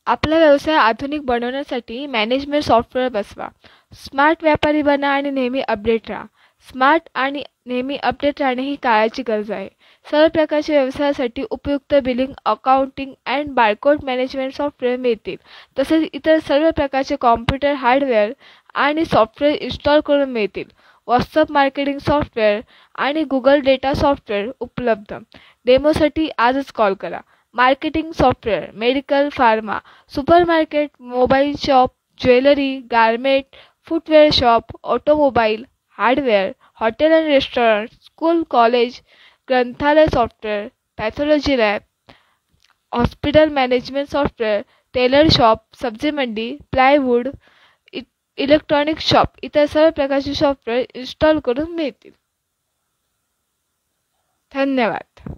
आपला व्यवसाय आधुनिक बनवण्यासाठी मॅनेजमेंट सॉफ्टवेअर बसवा. स्मार्ट व्यापारी बना आणि नेहमी अपडेट राहा. स्मार्ट आणि नेहमी अपडेट राहणे ही काळाची गरज आहे. सर्व प्रकारच्या व्यवसायासाठी उपयुक्त billing, accounting and barcode management software मिळतील. तसेच इतर सर्व प्रकारचे कॉम्प्युटर हार्डवेअर आणि सॉफ्टवेअर इन्स्टॉल करून मिळतील. व्हॉट्सअप मार्केटिंग सॉफ्टवेअर आणि गुगल डेटा सॉफ्टवेअर उपलब्ध. डेमोसाठी आजच कॉल करा. Marketing software, medical, pharma, supermarket, mobile shop, jewellery, garment, footwear shop, automobile, hardware, hotel and restaurant, school, college, ग्रंथालय software, pathology lab, hospital management software, tailor shop, सब्जी मंडी, plywood, electronic shop इतर सर्व प्रकारचे सॉफ्टवेअर इन्स्टॉल करून मिळतील. धन्यवाद.